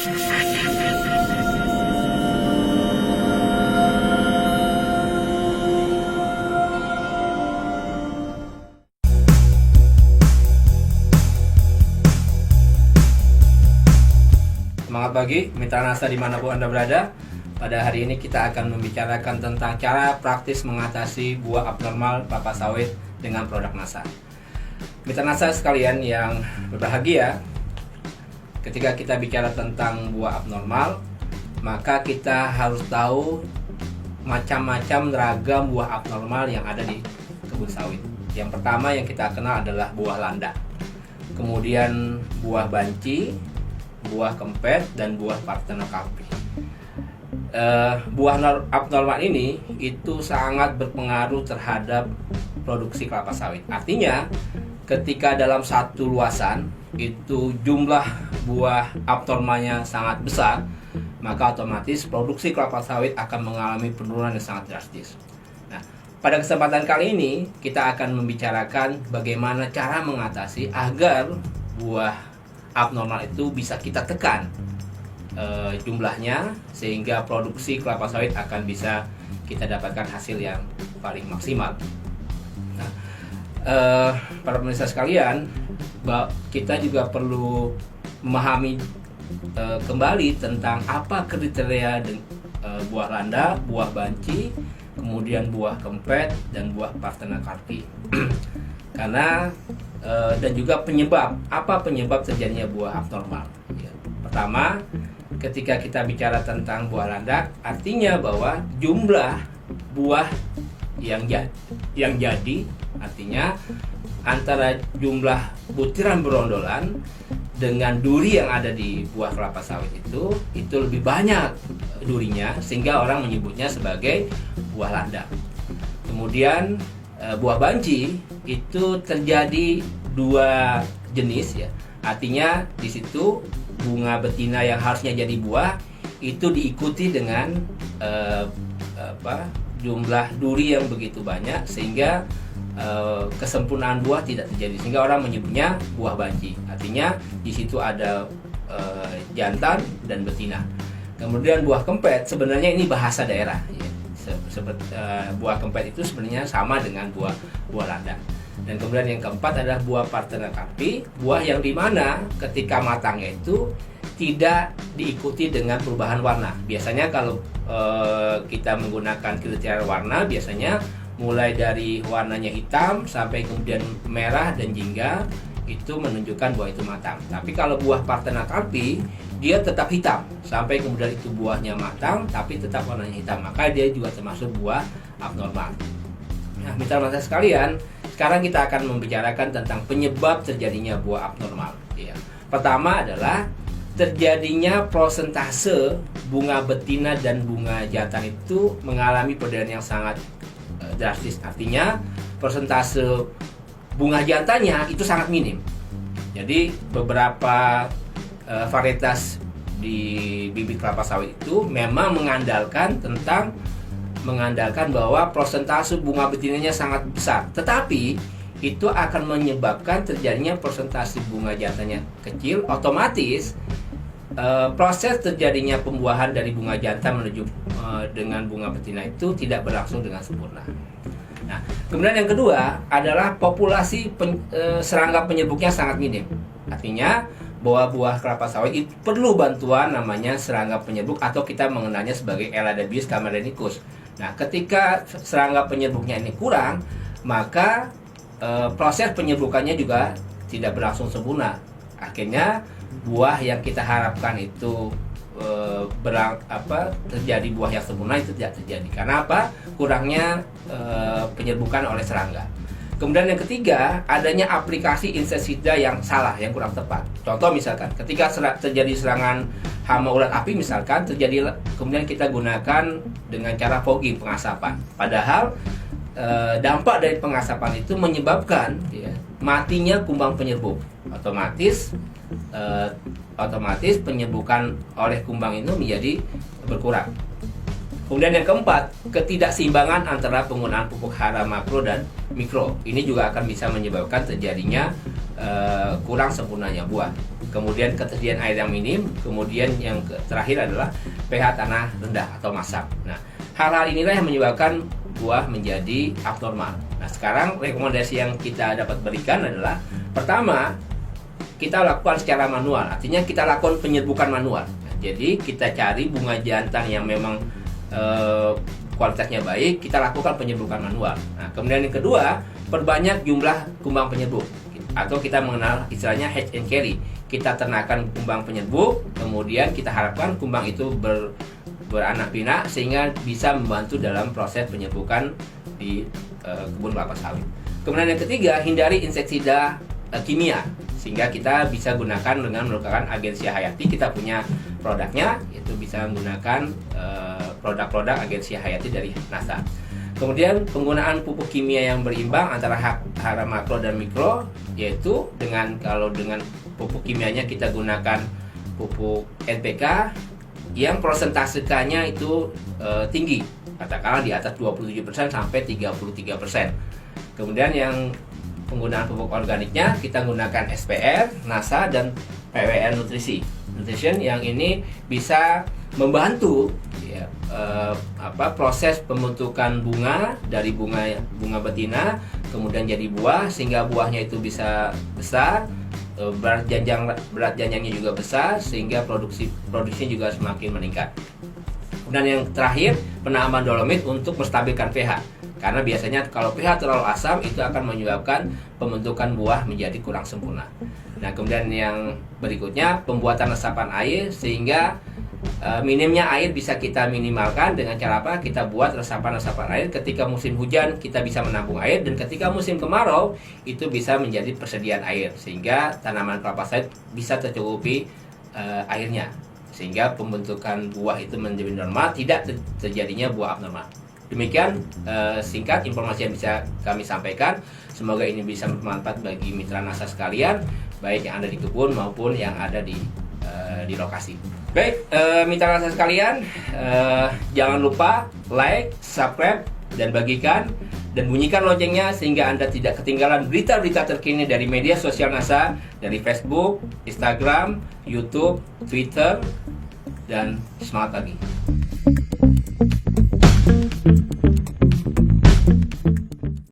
Semangat pagi, mitra NASA dimanapun Anda berada. Pada hari ini kita akan membicarakan tentang cara praktis mengatasi buah abnormal kelapa sawit dengan produk NASA. Mitra NASA sekalian yang berbahagia, ketika kita bicara tentang buah abnormal, maka kita harus tahu macam-macam ragam buah abnormal yang ada di kebun sawit. Yang pertama yang kita kenal adalah buah landak, kemudian buah banci, buah kempet, dan buah parthenocarpi. Buah abnormal ini itu sangat berpengaruh terhadap produksi kelapa sawit. Artinya, ketika dalam satu luasan itu jumlah buah abnormalnya sangat besar, maka otomatis produksi kelapa sawit akan mengalami penurunan yang sangat drastis. Nah, pada kesempatan kali ini kita akan membicarakan bagaimana cara mengatasi agar buah abnormal itu bisa kita tekan jumlahnya, sehingga produksi kelapa sawit akan bisa kita dapatkan hasil yang paling maksimal. Nah, para pemirsa sekalian, kita juga perlu memahami kembali tentang apa kriteria buah landak, buah banci, kemudian buah kempet, dan buah parthenocarpi. Karena dan juga apa penyebab terjadinya buah abnormal. Pertama, ketika kita bicara tentang buah landak, artinya bahwa jumlah buah yang jadi, artinya antara jumlah butiran berondolan dengan duri yang ada di buah kelapa sawit itu lebih banyak durinya, sehingga orang menyebutnya sebagai buah landak. Kemudian buah banci itu terjadi dua jenis, ya. Artinya di situ bunga betina yang harusnya jadi buah itu diikuti dengan jumlah duri yang begitu banyak, sehingga kesempurnaan buah tidak terjadi, sehingga orang menyebutnya buah banci. Artinya di situ ada jantan dan betina. Kemudian buah kempet, sebenarnya ini bahasa daerah, ya. Buah kempet itu sebenarnya sama dengan buah landak. Dan kemudian yang keempat adalah buah parthenocarpi, buah yang dimana ketika matangnya itu tidak diikuti dengan perubahan warna. Biasanya kalau kita menggunakan kriteria warna, biasanya mulai dari warnanya hitam sampai kemudian merah dan jingga, itu menunjukkan buah itu matang. Tapi kalau buah parthenocarpi, dia tetap hitam sampai kemudian itu buahnya matang tapi tetap warnanya hitam, maka dia juga termasuk buah abnormal. Nah, mitra-mitra sekalian, sekarang kita akan membicarakan tentang penyebab terjadinya buah abnormal, ya. Pertama adalah terjadinya prosentase bunga betina dan bunga jantan itu mengalami perbedaan yang sangat drastis. Artinya persentase bunga jantannya itu sangat minim. Jadi beberapa varietas di bibit kelapa sawit itu memang mengandalkan bahwa persentase bunga betinanya sangat besar, tetapi itu akan menyebabkan terjadinya persentase bunga jantannya kecil. Otomatis proses terjadinya pembuahan dari bunga jantan menuju dengan bunga betina itu tidak berlangsung dengan sempurna. Nah, kemudian yang kedua adalah populasi serangga penyerbuknya sangat minim. Artinya bahwa buah kelapa sawit itu perlu bantuan namanya serangga penyerbuk, atau kita mengenalnya sebagai Eladabius camerenicus. Nah, ketika serangga penyerbuknya ini kurang, maka proses penyerbukannya juga tidak berlangsung sempurna. Akhirnya buah yang kita harapkan itu terjadi buah yang sempurna itu tidak terjadi. Karena apa? Kurangnya penyerbukan oleh serangga. Kemudian yang ketiga, adanya aplikasi insektisida yang salah, yang kurang tepat. Contoh misalkan, ketika terjadi serangan hama ulat api misalkan, kemudian kita gunakan dengan cara fogging, pengasapan. Padahal dampak dari pengasapan itu menyebabkan matinya kumbang penyerbuk. Otomatis penyerbukan oleh kumbang itu menjadi berkurang. Kemudian yang keempat, ketidakseimbangan antara penggunaan pupuk hara makro dan mikro. Ini juga akan bisa menyebabkan terjadinya kurang sempurnanya buah. kemudian ketersediaan air yang minim, kemudian yang terakhir adalah pH tanah rendah atau masam. Nah, hal-hal inilah yang menyebabkan buah menjadi abnormal. Nah, sekarang rekomendasi yang kita dapat berikan adalah pertama, kita lakukan secara manual, artinya kita lakukan penyerbukan manual. Nah, jadi kita cari bunga jantan yang memang kualitasnya baik, kita lakukan penyerbukan manual. Nah, kemudian yang kedua, perbanyak jumlah kumbang penyerbuk atau kita mengenal istilahnya hatch and carry. Kita ternakan kumbang penyerbuk, kemudian kita harapkan kumbang itu beranak pinak sehingga bisa membantu dalam proses penyerbukan di kebun kelapa sawit. Kemudian yang ketiga, hindari inseksida kimia sehingga kita bisa gunakan dengan menggunakan Agensia Hayati. Kita punya produknya, itu bisa menggunakan produk-produk Agensia Hayati dari NASA. Kemudian penggunaan pupuk kimia yang berimbang antara hara makro dan mikro, yaitu kalau dengan pupuk kimianya kita gunakan pupuk NPK yang prosentasenya itu tinggi, katakanlah di atas 27% sampai 33%. Kemudian yang penggunaan pupuk organiknya kita gunakan SPR, NASA, dan PWN Nutrition yang ini bisa membantu ya, proses pembentukan bunga dari bunga betina kemudian jadi buah sehingga buahnya itu bisa besar, berat janjangnya juga besar sehingga produksi juga semakin meningkat. Dan yang terakhir, penanaman dolomit untuk menstabilkan pH. Karena biasanya kalau pH terlalu asam itu akan menyebabkan pembentukan buah menjadi kurang sempurna. Nah, kemudian yang berikutnya pembuatan resapan air sehingga minimnya air bisa kita minimalkan dengan cara apa? Kita buat resapan-resapan air ketika musim hujan kita bisa menampung air dan ketika musim kemarau itu bisa menjadi persediaan air sehingga tanaman kelapa sawit bisa tercukupi airnya sehingga pembentukan buah itu menjadi normal, tidak terjadinya buah abnormal. Demikian singkat informasi yang bisa kami sampaikan. Semoga ini bisa bermanfaat bagi mitra NASA sekalian, baik yang ada di kebun maupun yang ada di lokasi. Baik, mitra NASA sekalian, jangan lupa like, subscribe, dan bagikan dan bunyikan loncengnya sehingga Anda tidak ketinggalan berita-berita terkini dari media sosial NASA, dari Facebook, Instagram, YouTube, Twitter, dan semangat pagi.